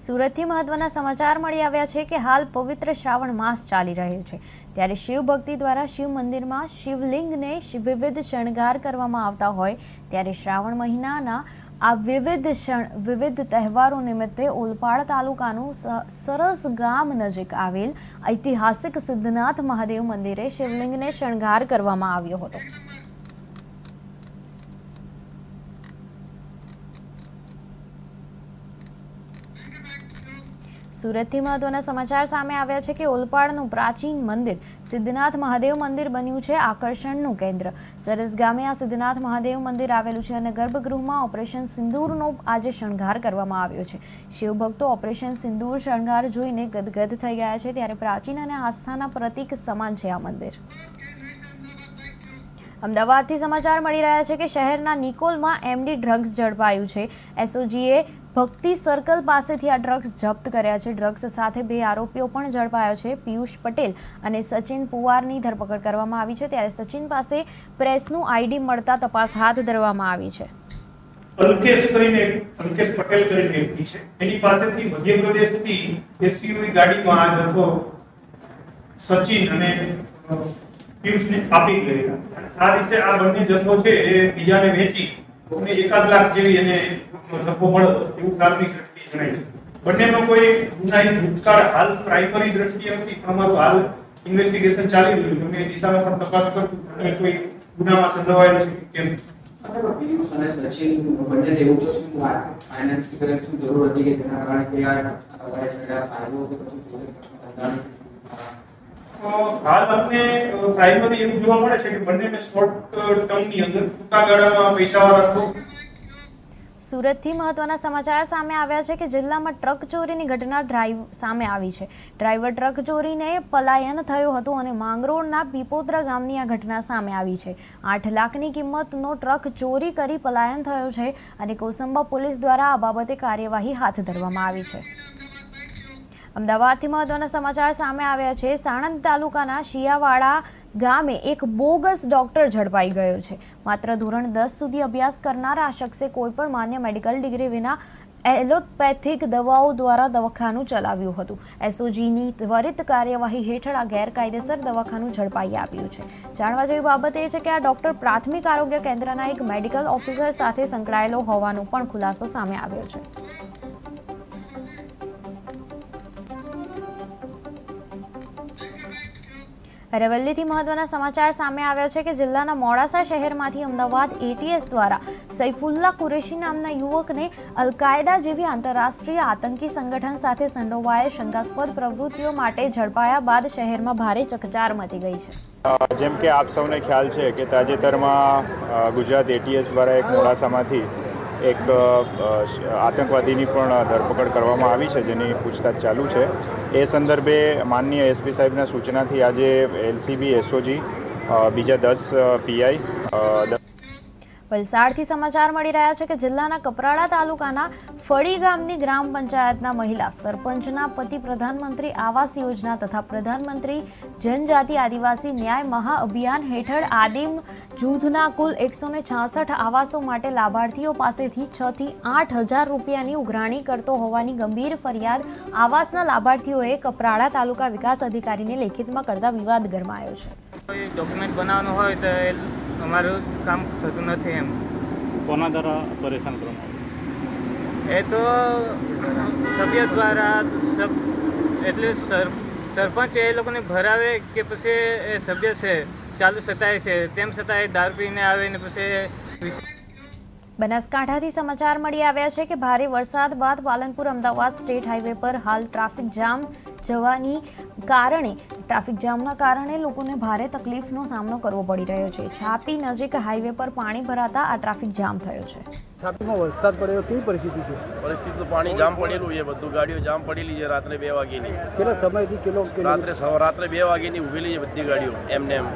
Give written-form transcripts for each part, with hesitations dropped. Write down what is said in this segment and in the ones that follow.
સુરતથી મહત્વના સમાચાર મળી આવ્યા છે કે હાલ પવિત્ર શ્રાવણ માસ ચાલી રહ્યો છે ત્યારે શિવ ભક્તિ દ્વારા શિવ મંદિરમાં શિવલિંગને વિવિધ શણગાર કરવામાં આવતા હોય ત્યારે શ્રાવણ મહિનાના આ વિવિધ તહેવારો નિમિત્તે ઓલપાડ તાલુકાનું સરસ ગામ નજીક આવેલ ઐતિહાસિક સિદ્ધનાથ મહાદેવ મંદિરે શિવલિંગને શણગાર કરવામાં આવ્યો હતો। સુરતથી મહત્વના સમાચાર સામે આવ્યા છે કે ઓલપાડનું પ્રાચીન મંદિર સિદ્ધનાથ મહાદેવ મંદિર બન્યું છે આકર્ષણનું કેન્દ્ર। સરસ ગામે આ સિદ્ધનાથ મહાદેવ મંદિર આવેલું છે અને ગર્ભગૃહમાં ઓપરેશન સિંદૂરનો આજે શણગાર કરવામાં આવ્યો છે। શિવભક્તો ઓપરેશન સિંદૂર શણગાર જોઈને ગદગદ થઈ ગયા છે ત્યારે પ્રાચીન અને આસ્થાના પ્રતીક સમાન છે આ મંદિર। અમદાવાદથી સમાચાર મળી રહ્યા છે કે શહેરના નિકોલમાં એમડી ડ્રગ્સ ઝડપાયું છે। એસઓજીએ ભક્તિ સર્કલ પાસેથી આ ડ્રગ્સ જપ્ત કર્યા છે। ડ્રગ્સ સાથે 2 આરોપીઓ પણ ઝડપાયા છે। પિયુષ પટેલ અને સચિન પુવારની ધરપકડ કરવામાં આવી છે ત્યારે સચિન પાસે પ્રેસનું આઈડી મળતા તપાસ હાથ ધરવામાં આવી છે। અંકેશ પટેલ કરીને વ્યક્તિ છે, એની પાસેથી મધ્યપ્રદેશથી એસયુવી ગાડીમાં આ જથ્થો સચિન અને પિયુષને આપી ગયેલા। આ રીતે આ બંને જથ્થો છે એ બીજાને વેચી અને 1 લાખ જેવી એને નફો મળ્યો એવું પ્રાથમિક દ્રષ્ટિએ જણાય છે। બંનેનો કોઈ ગુનાહિત ભૂતકાળ હાલ પ્રાઇમરી દ્રષ્ટિએ નથી, પણ અમારું હાલ ઇન્વેસ્ટિગેશન ચાલી રહ્યું છે। અમે એ દિશામાં પણ તપાસ કરશું અને કોઈ ગુનામાં સંડોવાયેલ છે કેમ। પિયુષ અને સચિન બંને એવું તો શું ફાઇનાન્સની કરેક્શન જરૂર હતી કે તેના કારણે કે આ ફાયદો કે પછી ધંધાની હાલ અમને પ્રાઇમરી એવું જોવા મળે છે કે બંનેને શોર્ટ ટર્મની અંદર ટૂંકા ગાળામાં પૈસાવાળા લોકો। સુરતથી મહત્વના સમાચાર સામે આવ્યા છે કે જિલ્લામાં ટ્રક ચોરીની ઘટના સામે આવી છે। ડ્રાઈવર ટ્રક ચોરીને પલાયન થયો હતો અને માંગરોળના પીપોત્રા ગામની આ ઘટના સામે આવી છે। 8 લાખની કિંમતનો ટ્રક ચોરી કરી પલાયન થયો છે અને કોસંબા પોલીસ દ્વારા આ બાબતે કાર્યવાહી હાથ ધરવામાં આવી છે। અમદાવાદથી મહત્વના સમાચાર સામે આવ્યા છે। સાણંદ તાલુકાના શિયાવાડા ગામે એક બોગસ ડોક્ટર ઝડપાઈ ગયો છે। માત્ર ધોરણ 10 સુધી અભ્યાસ કરનાર આ શખ્સે કોઈપણ માન્ય મેડિકલ ડિગ્રી વિના એલોપેથિક દવાઓ દ્વારા દવાખાનું ચલાવ્યું હતું। એસઓજીની ત્વરિત કાર્યવાહી હેઠળ આ ગેરકાયદેસર દવાખાનું ઝડપાઈ આવ્યું છે। જાણવા જેવી બાબત એ છે કે આ ડોક્ટર પ્રાથમિક આરોગ્ય કેન્દ્રના એક મેડિકલ ઓફિસર સાથે સંકળાયેલો હોવાનો પણ ખુલાસો સામે આવ્યો છે। અરવલ્લીથી મહત્વના સમાચાર સામે આવ્યા છે કે જિલ્લાના મોડાસા શહેરમાંથી અમદાવાદ એટીએસ દ્વારા સૈફુલ્લા કુરેશી નામના યુવકને અલકાયદા જેવી આંતરરાષ્ટ્રીય આતંકી સંગઠન સાથે સંડોવાયેલ શંકાસ્પદ પ્રવૃત્તિઓ માટે ઝડપાયા બાદ શહેરમાં ભારે ચકચાર મચી ગઈ છે। જેમ કે આપ સૌને ખ્યાલ છે કે તાજેતરમાં ગુજરાત એટીએસ દ્વારા એક મોડાસામાંથી એક આતંકવાદીની પણ ધરપકડ કરવામાં આવી છે, જેની પૂછતાછ ચાલુ છે। એ સંદર્ભે માનનીય એસપી સાહેબના સૂચનાથી આજે એલસીબી એસઓજી બીજા 10 પીઆઈ વલસાડથી સમાચાર મળી રહ્યા છે કે જિલ્લાના કપરાડા તાલુકાના ફળી ગામની ગ્રામ પંચાયતના મહિલા સરપંચના પતિ પ્રધાનમંત્રી આવાસ યોજના તથા પ્રધાનમંત્રી જનજાતિ આદિવાસી ન્યાય મહાઅભિયાન હેઠળ આદિમ જૂથના કુલ 166 આવાસો માટે લાભાર્થીઓ પાસેથી 6 થી 8 હજાર રૂપિયાની ઉઘરાણી કરતો હોવાની ગંભીર ફરિયાદ આવાસના લાભાર્થીઓએ કપરાડા તાલુકા વિકાસ અધિકારીને લેખિતમાં કરતા વિવાદ ગરમાયો છે। કોઈ ડોક્યુમેન્ટ બનાવવાનું હોય તો અમારું કામ થતું નથી એમ। કોના દ્વારા પરેશાન કરવામાં એ તો સભ્ય દ્વારા એટલે સરપંચ એ લોકોને ભરાવે કે પછી એ સભ્ય છે ચાલુ સતાય છે, તેમ છતાં એ દારૂ પીને આવે ને પછી। બનાસકાંઠાથી સમાચાર મળી આવ્યા છે કે ભારે વરસાદ બાદ પાલનપુર અમદાવાદ સ્ટેટ હાઈવે પર હાલ ટ્રાફિક જામના કારણે લોકોને ભારે તકલીફનો સામનો કરવો પડી રહ્યો છે। છાપી નજીક હાઈવે પર પાણી ભરાતા આ ટ્રાફિક જામ થયો છે। છાપીમાં વરસાદ પડ્યો કેવી પરિસ્થિતિ છે? પરિસ્થિતિ તો પાણી જામ પડેલું છે, બધું ગાડીઓ જામ પડેલી છે। રાત્રે 2 વાગ્યાની કેટલા સમયથી રાત્રે 2 વાગ્યાની ઉભેલી છે બધી ગાડીઓ એમને એમ।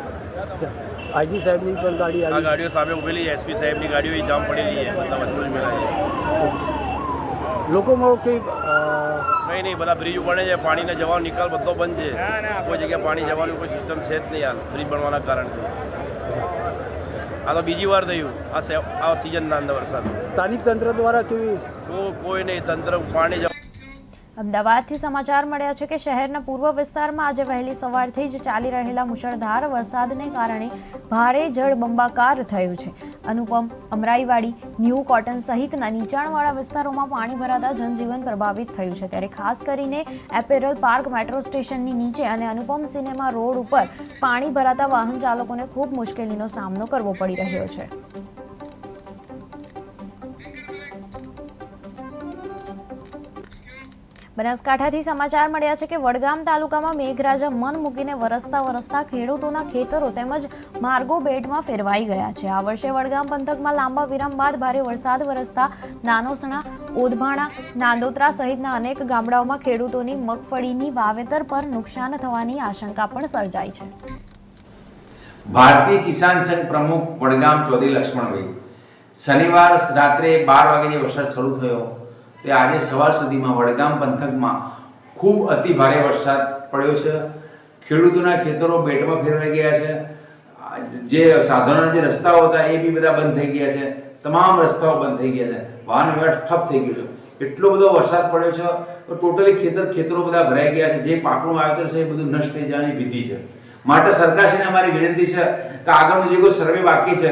આઈજી સાહેબની પણ ગાડી આ ગાડીઓ સામે ઉભેલી છે, એસપી સાહેબની ગાડીઓ જામ પડેલી છે, બધા વચ્ચે મેળા છે। લોકોમાં કંઈ નહીં, બધા બ્રિજ ઉપર છે, પાણીને જવાનો નિકાલ બધો બંધ છે। કોઈ જગ્યાએ પાણી જવાનું કોઈ સિસ્ટમ છે જ નહીં હાલ બ્રિજ બનવાના કારણે। આ તો બીજી વાર થયું આ સિઝનના અંદર વરસાદ। સ્થાનિક તંત્ર દ્વારા કેવી કોઈ નહીં, તંત્ર પાણી અમદાવાદથી સમાચાર મળ્યા છે કે શહેરના પૂર્વ વિસ્તારમાં આજે વહેલી સવારથી જ ચાલી રહેલા મુશળધાર વરસાદને કારણે ભારે જળબંબાકાર થયું છે. અનુપમ, અમરાઈવાડી, ન્યૂ કોટન સહિતના નીચાણવાળા વિસ્તારોમાં પાણી ભરાતા જનજીવન પ્રભાવિત થયું છે. ત્યારે ખાસ કરીને એપેરલ પાર્ક મેટ્રો સ્ટેશનની નીચે અને અનુપમ સિનેમા રોડ ઉપર પાણી ભરાતા વાહન ચાલકોને ખૂબ મુશ્કેલીનો સામનો કરવો પડી રહ્યો છે. બનાસકાંઠાથી સમાચાર મળ્યા છે કે વડગામ તાલુકામાં મેઘરાજા મન મૂકીને વરસતા ખેડૂતોના ખેતરો તેમજ માર્ગો બેટમાં ફેરવાઈ ગયા છે. આ વર્ષે વડગામ પંથકમાં લાંબા વિરામ બાદ ભારે વરસાદ વરસતા નાનોસણા, ઓદભાણા, નાંદોત્રા સહિતના અનેક ગામડાઓમાં ખેડૂતોની મગફળીની વાવેતર પર નુકસાન થવાની આશંકા પણ સર્જાઈ છે. ભારતીય કિસાન સંઘ પ્રમુખ વડગામ ચૌધરી લક્ષ્મણભાઈ, શનિવાર રાત્રે 12 વાગે જે વરસાદ શરૂ થયો તે આજે સવાર સુધીમાં વડગામ પંથકમાં ખૂબ અતિ ભારે વરસાદ પડ્યો છે. ખેડૂતોના ખેતરો બેટમાં ફેરવાઈ ગયા છે. જે સાધનોના જે રસ્તાઓ હતા એ બી બધા બંધ થઈ ગયા છે. તમામ રસ્તાઓ બંધ થઈ ગયા છે. વાહન વ્યવહાર ઠપ થઈ ગયો છે. એટલો બધો વરસાદ પડ્યો છે તો ટોટલી ખેતરો બધા ભરાઈ ગયા છે. જે પાકનું વાવેતર છે એ બધું નષ્ટ થઈ જવાની ભીતિ છે. માટે સરકારશ્રીને અમારી વિનંતી છે કે આગળનું જે કોઈ સર્વે બાકી છે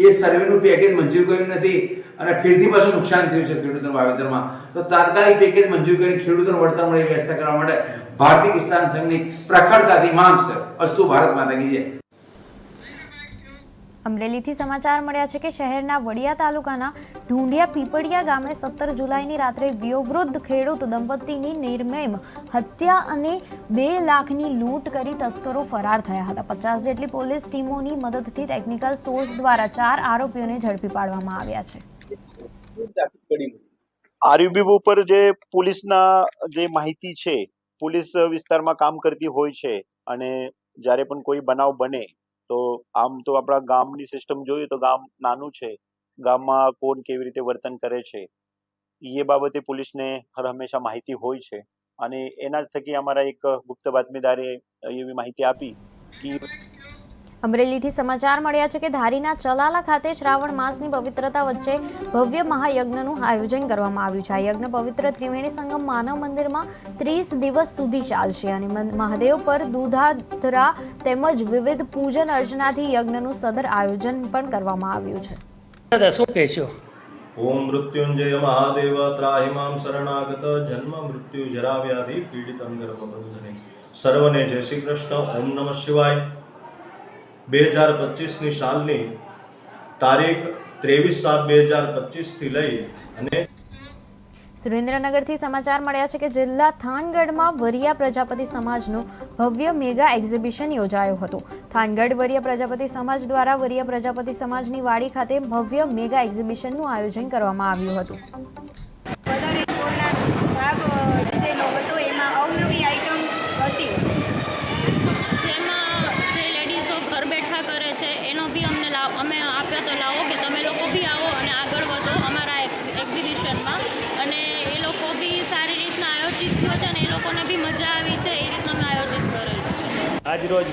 એ સર્વેનું પેકેજ મંજૂર કર્યું નથી અને ફરીથી પાછું નુકસાન થયું છે ખેડૂતોના વાવેતરમાં, તો તાત્કાલિક પેકેજ મંજૂર કરી ખેડૂતોને વળતર મળે વ્યવસ્થા કરવા માટે ભારતીય કિસાન સંઘની પ્રખરતાથી માંગ છે. અસ્તુ ભારત માતા કી જય. અમરેલીથી સમાચાર મળ્યા છે કે શહેરના વડિયા તાલુકાના ઢૂંઢિયા પીપળિયા ગામે 17 જુલાઈની રાત્રે વયોવૃદ્ધ ખેડૂત દંપતીની નિર્મમ હત્યા અને 2 લાખની લૂંટ કરી તસ્કરો ફરાર થયા હતા. 50 જેટલી પોલીસ ટીમોની મદદથી ટેકનિકલ સોર્સ દ્વારા 4 આરોપીઓને ઝડપી પાડવામાં આવ્યા છે. આરયુબી ઉપર જે પોલીસના જે માહિતી છે, પોલીસ વિસ્તારમાં કામ કરતી હોય છે અને જ્યારે પણ કોઈ બનાવ બને તો આમ તો આપણા ગામની સિસ્ટમ જોઈએ તો ગામ નાનું છે, ગામમાં કોણ કેવી રીતે વર્તન કરે છે એ બાબતે પોલીસને હર હંમેશા માહિતી હોય છે અને એના જ થકી અમારા એક ગુપ્ત બાતમીદારે એવી માહિતી આપી કે અમરેલીથી સમાચાર મળ્યા છે કે ધારીના ચલાલા ખાતે શ્રાવણ માસની પવિત્રતા વચ્ચે ભવ્ય મહાયજ્ઞનું આયોજન કરવામાં આવ્યું છે. આ યજ્ઞ પવિત્ર ત્રિવેણી સંગમ માનવ મંદિરમાં 30 દિવસ સુધી ચાલશે અને મહાદેવ પર દૂધાધરા તેમજ વિવિધ પૂજન અર્ચનાથી યજ્ઞનું સદર આયોજન પણ કરવામાં આવ્યું છે. શું કહેશો? ઓમ મૃત્યુંજય મહાદેવ ત્રાહિ મામ શરણાગત જન્મ મૃત્યુ જરા વ્યાધિ પીડિતં ગર્ભબંધને. સર્વને જય શ્રી કૃષ્ણ. ઓમ નમઃ શિવાય. 2025ની સાલની તારીખ 23/7/2025 થી લઈ અને સુરેન્દ્રનગરથી સમાચાર મળ્યા છે કે જિલ્લા થાનગઢમાં વરિયા પ્રજાપતિ સમાજનું ભવ્ય મેગા એક્ઝિબિશન યોજાયો હતો. થાનગઢ વરિયા પ્રજાપતિ સમાજ દ્વારા વરિયા પ્રજાપતિ સમાજની વાડી ખાતે ભવ્ય મેગા એક્ઝિબિશનનું આયોજન કરવામાં આવ્યું હતું. અવનવી આઈટમ હતી જેમાં જે લેડીઝો ઘર બેઠા કરે છે એનો બી અમે આપ્યા તો લાવો કે તમે લોકો બી આવો અને આગળ વધો અમારા એક્ઝિબિશનમાં, અને એ લોકો બી સારી રીતના આયોજિત થયો છે અને એ લોકોને બી મજા આવી છે. એ રીતના અમે આયોજિત કરેલું છે. આજરોજ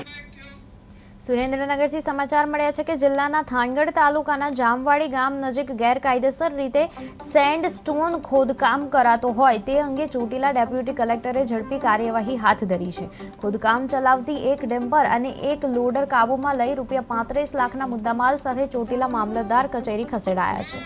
સુરેન્દ્રનગરથી સમાચાર મળ્યા છે કે જિલ્લાના થાનગઢ તાલુકાના જામવાડી ગામ નજીક ગેરકાયદેસર રીતે સેન્ડસ્ટોન ખોદકામ કરાતો હોય તે અંગે ચોટીલા ડેપ્યુટી કલેક્ટરે ઝડપી કાર્યવાહી હાથ ધરી છે. ખોદકામ ચલાવતી એક ડેમ્પર અને એક લોડર કાબૂમાં લઈ ₹35 લાખના મુદ્દામાલ સાથે ચોટીલા મામલતદાર કચેરી ખસેડાયા છે.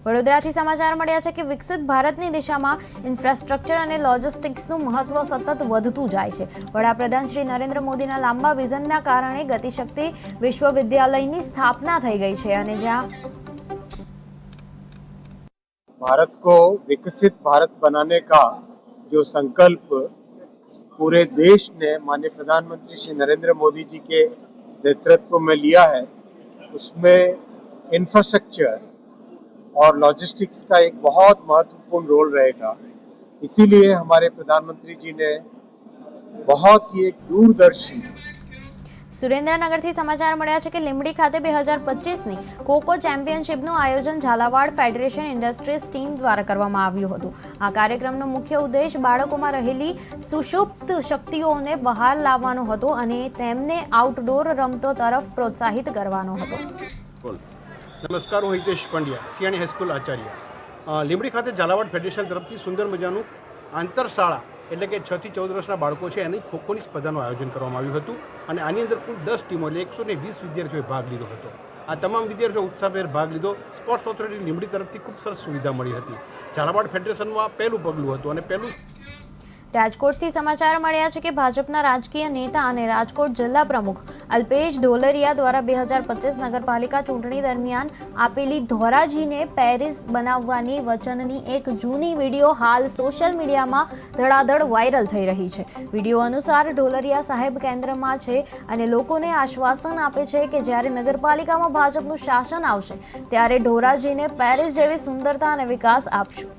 વડોદરાથી સમાચાર મળ્યા છે કે વિકસિત ભારતની દિશામાં ઇન્ફ્રાસ્ટ્રક્ચર અને લોજિસ્ટિક્સનું મહત્વ સતત વધતું જાય છે. વડાપ્રધાન શ્રી નરેન્દ્ર મોદીના લાંબા વિઝનના કારણે ગતિશક્તિ વિશ્વવિદ્યાલયની સ્થાપના થઈ ગઈ છે અને જ્યાં भारत को विकसित भारत बनाने का जो संकल्प पूरे देश ने माननीय प्रधानमंत्री श्री नरेंद्र मोदी जी के नेतृत्व में लिया है, उसमें इंफ्रास्ट्रक्चर और लॉजिस्टिक्स का एक बहुत महत्वपूर्ण रोल रहेगा. इसीलिए हमारे प्रधानमंत्री जी ने बहुत ही एक दूरदर्शी. સુરેન્દ્રનગરથી સમાચાર મળ્યા છે કે લીંબડી ખાતે 2025ની ખોખો ચેમ્પિયનશિપનું આયોજન ઝાલાવાડ ફેડરેશન ઇન્ડસ્ટ્રીઝ ટીમ દ્વારા કરવામાં આવ્યું હતું. આ કાર્યક્રમનો મુખ્ય ઉદ્દેશ બાળકોમાં રહેલી સુષુપ્ત શક્તિઓને બહાર લાવવાનો હતો અને તેમને આઉટડોર રમતો તરફ પ્રોત્સાહિત કરવાનો હતો. નમસ્કાર, હું હિતેશ પંડ્યા, સિયાણી હાઈસ્કૂલ આચાર્ય. લીંબડી ખાતે ઝાલાવાડ ફેડરેશન તરફથી સુંદર મજાનું આંતરશાળા એટલે કે 6 થી 14 વર્ષના બાળકો છે એની ખોખોની સ્પર્ધાનું આયોજન કરવામાં આવ્યું હતું અને આની અંદર કુલ 10 ટીમો એટલે 120 વિદ્યાર્થીઓએ ભાગ લીધો હતો. આ તમામ વિદ્યાર્થીઓ ઉત્સાહભેર ભાગ લીધો. સ્પોર્ટ્સ ઓથોરિટી લીંબડી તરફથી ખૂબ સરસ સુવિધા મળી હતી. ઝાલાવાડ ફેડરેશનમાં પહેલું પગલું હતું અને પહેલું. રાજકોટથી સમાચાર મળ્યા છે કે ભાજપના રાજકીય નેતા અને રાજકોટ જિલ્લા પ્રમુખ અલ્પેશ ઢોલરિયા દ્વારા 2025 નગરપાલિકા ચૂંટણી દરમિયાન આપેલી ધોરાજીને પેરિસ બનાવવાની વચનની એક જૂની વિડીયો હાલ સોશિયલ મીડિયામાં ધડાધડ વાયરલ થઈ રહી છે. વિડીયો અનુસાર ઢોલરિયા સાહેબ કેન્દ્રમાં છે અને લોકોને આશ્વાસન આપે છે કે જ્યારે નગરપાલિકામાં ભાજપનું શાસન આવશે ત્યારે ધોરાજીને પેરિસ જેવી સુંદરતા અને વિકાસ આપશું.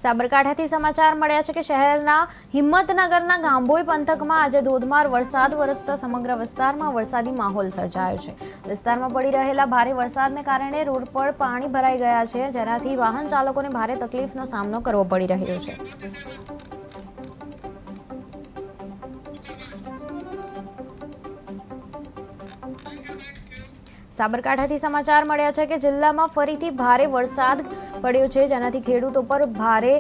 સાબરકાંઠાથી સમાચાર મળ્યા છે કે શહેરના હિંમતનગરના ગાંભોઈ પંથકમાં આજે ધોધમાર વરસાદ વરસતા સમગ્ર વિસ્તારમાં વરસાદી માહોલ સર્જાયો છે. વિસ્તારમાં પડી રહેલા ભારે વરસાદને કારણે રોડ પર પાણી ભરાઈ ગયા છે, જેનાથી વાહન ચાલકોને ભારે તકલીફનો સામનો કરવો પડી રહ્યો છે. સાબરકાંઠાથી સમાચાર મળ્યા છે કે જિલ્લામાં ફરીથી ભારે વરસાદ પડ્યો છે, જેનાથી ખેડૂતો પર ભારે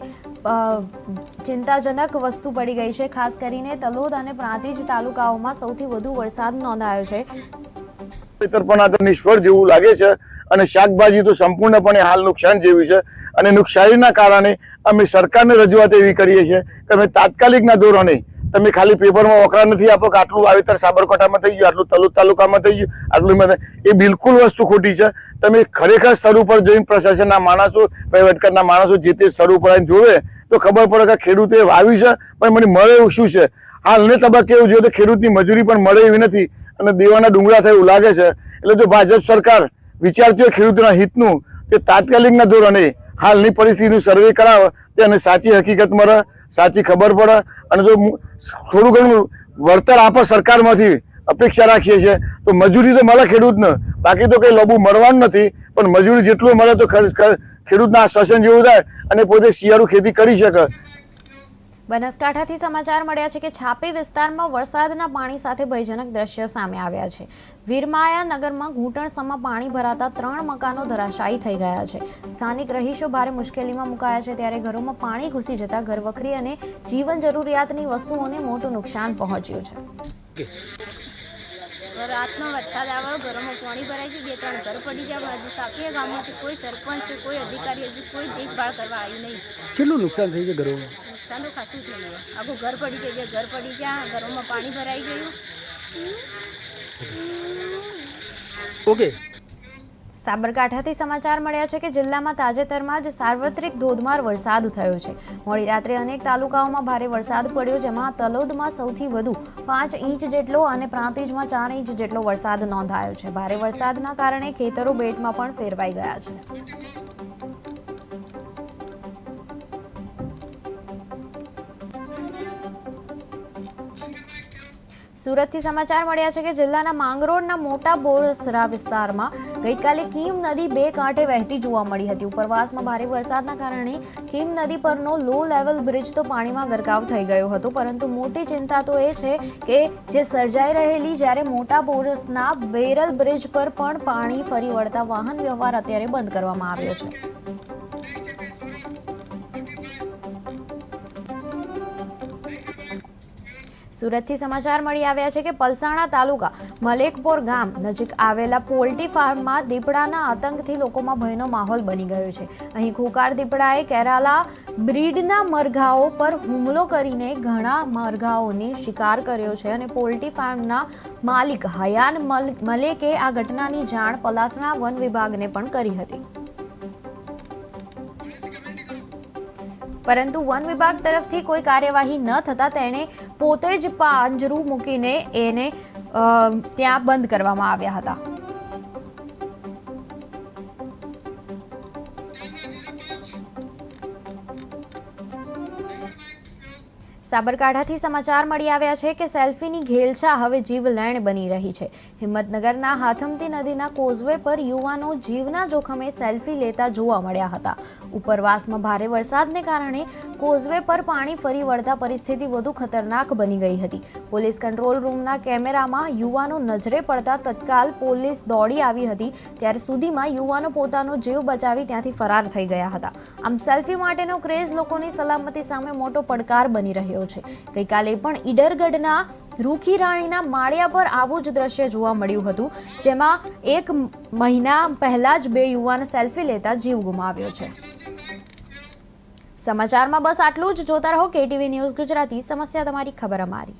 ચિંતાજનક વસ્તુ પડી ગઈ છે. ખાસ કરીને તલોદ અને પ્રાંતિજ તાલુકાઓમાં સૌથી વધુ વરસાદ નોંધાયો છે. નિષ્ફળ જેવું લાગે છે અને શાકભાજી તો સંપૂર્ણપણે હાલ નુકસાન જેવી છે અને નુકસાનીના કારણે અમે સરકારને રજૂઆત એવી કરીએ છીએ કે અમે તાત્કાલિકના ધોરણે તમે ખાલી પેપરમાં વખરા નથી આપો કે આટલું વાવેતર સાબરકાંઠામાં થઈ ગયું, આટલું તલોદ તાલુકામાં થઈ ગયું, આટલું એ બિલકુલ વસ્તુ ખોટી છે. તમે ખરેખર સ્થળ ઉપર જઈને પ્રશાસનના માણસો, વહીવટકરના માણસો જે તે સ્થળ ઉપર આવીને જોવે તો ખબર પડે કે ખેડૂતે વાવ્યું છે પણ મને મળે એવું શું છે. હાલને તબક્કે એવું જોઈએ તો ખેડૂતની મજૂરી પણ મળે એવી નથી અને દેવાના ડુંગળા થાય એવું લાગે છે. એટલે જો ભાજપ સરકાર વિચારતી હોય ખેડૂતોના હિતનું કે તાત્કાલિકના ધોરણે હાલની પરિસ્થિતિનું સર્વે કરાવે તેને સાચી હકીકત મળે, સાચી ખબર પડે અને જો થોડું ઘણું વળતર આપે સરકારમાંથી અપેક્ષા રાખીએ છીએ તો મજૂરી તો મળે ખેડૂતને, બાકી તો કંઈ લોબુ મળવાનું નથી. પણ મજૂરી જેટલું મળે તો ખેડૂતના આશ્વાસન જેવું થાય અને પોતે શિયાળુ ખેતી કરી શકે. બનાસકાંઠાથી સમાચાર મળ્યા છે કે છાપી વિસ્તારમાં વરસાદના પાણી સાથે ભયજનક દ્રશ્યો સામે આવ્યા છે. વીરમાયા નગરમાં ઘૂંટણસમાં પાણી ભરાતા 3 મકાનો ધરાશાયી થઈ ગયા છે. સ્થાનિક રહીશો ભારે મુશ્કેલીમાં મુકાયા છે, ત્યારે ઘરોમાં પાણી ઘૂસી જતા ઘરવખરી અને જીવન જરૂરિયાતની વસ્તુઓને મોટું નુકસાન પહોંચ્યું છે. રાતનો વરસાદ આવ્યો, ઘરોમાં પાણી ભરાઈ ગયું, 2-3 ઘર પડી ગયા. હજી સાપીયા ગામમાંથી કોઈ સરપંચ કે કોઈ અધિકારી હજી કોઈ દેખભાળ કરવા આવ્યું નહીં. કેટલું નુકસાન થઈ છે ઘરોમાં? નુકસાન તો ખાસું થઈ ગયું. આખું ઘર પડી ગયું, 2 ઘર પડી ગયા, ઘરોમાં પાણી ભરાઈ ગયું. ઓકે. સાબરકાંઠાથી સમાચાર મળ્યા છે કે જિલ્લામાં તાજેતરમાં જ સાર્વત્રિક ધોધમાર વરસાદ થયો છે. મોડી રાત્રે અનેક તાલુકાઓમાં ભારે વરસાદ પડ્યો, જેમાં તલોદમાં સૌથી વધુ 5 ઇંચ જેટલો અને પ્રાંતિજમાં 4 ઇંચ જેટલો વરસાદ નોંધાયો છે. ભારે વરસાદના કારણે ખેતરો બેટમાં પણ ફેરવાઈ ગયા છે. સુરતથી સમાચાર મળ્યા છે કે જિલ્લાના માંગરોળના મોટા બોરસરા વિસ્તારમાં ગઈકાલે કીમ નદી 2 કાંઠે વહેતી જોવા મળી હતી. ઉપરવાસમાં ભારે વરસાદના કારણે કીમ નદી પરનો લો લેવલ બ્રિજ તો પાણીમાં ગરકાવ થઈ ગયો હતો, પરંતુ મોટી ચિંતા તો એ છે કે જે સર્જાઈ રહેલી જ્યારે મોટા બોરસના બેરલ બ્રિજ પર પણ પાણી ફરી વળતા વાહન વ્યવહાર અત્યારે બંધ કરવામાં આવ્યો છે. સુરતથી સમાચાર મળી આવ્યા છે કે પલસાણા તાલુકા મલેકપોર ગામ નજીક આવેલા પોલ્ટ્રી ફાર્મમાં દીપડાના આતંકથી લોકોમાં ભયનો માહોલ બની ગયો છે. અહીં ખુકાર દીપડાએ કેરાલા બ્રીડના મરઘાઓ પર હુમલો કરીને ઘણા મરઘાઓને શિકાર કર્યો છે અને પોલ્ટ્રી ફાર્મના માલિક હયાન મલેકે આ ઘટનાની જાણ પલાસણા વન વિભાગને પણ કરી હતી. પરંતુ વન વિભાગ તરફથી કોઈ કાર્યવાહી ન થતાં તેણે પોતે જ પાંજરું મૂકીને એને ત્યાં બંધ કરવામાં આવ્યા હતા. સાબરકાંઠાથી સમાચાર મળી આવ્યા છે કે સેલ્ફીની ઘેલછા હવે જીવલેણ બની રહી છે. હિંમતનગરના હાથમતી નદીના કોઝવે પર યુવાનો જીવના જોખમે સેલ્ફી લેતા જોવા મળ્યા હતા. ઉપરવાસમાં ભારે વરસાદને કારણે કોઝવે પર પાણી ફરી વળતા પરિસ્થિતિ વધુ ખતરનાક બની ગઈ હતી. પોલીસ કંટ્રોલ રૂમના કેમેરામાં યુવાનો નજરે પડતા તત્કાલ પોલીસ દોડી આવી હતી. ત્યાર સુધીમાં યુવાનો પોતાનો જીવ બચાવી ત્યાંથી ફરાર થઈ ગયા હતા. આમ સેલ્ફી માટેનો ક્રેઝ લોકોની સલામતી સામે મોટો પડકાર બની રહ્યો છે. ગઈકાલે પણ ઈડરગઢના રૂખી રાણીના માળિયા પર આવું જ દ્રશ્ય જોવા મળ્યું હતું, જેમાં એક મહિના પહેલા જ 2 યુવાન સેલ્ફી લેતા જીવ ગુમાવ્યો છે. સમાચારમાં બસ આટલું જ. જોતા રહો KTV ન્યૂઝ ગુજરાતી. સમસ્યા તમારી, ખબર અમારી.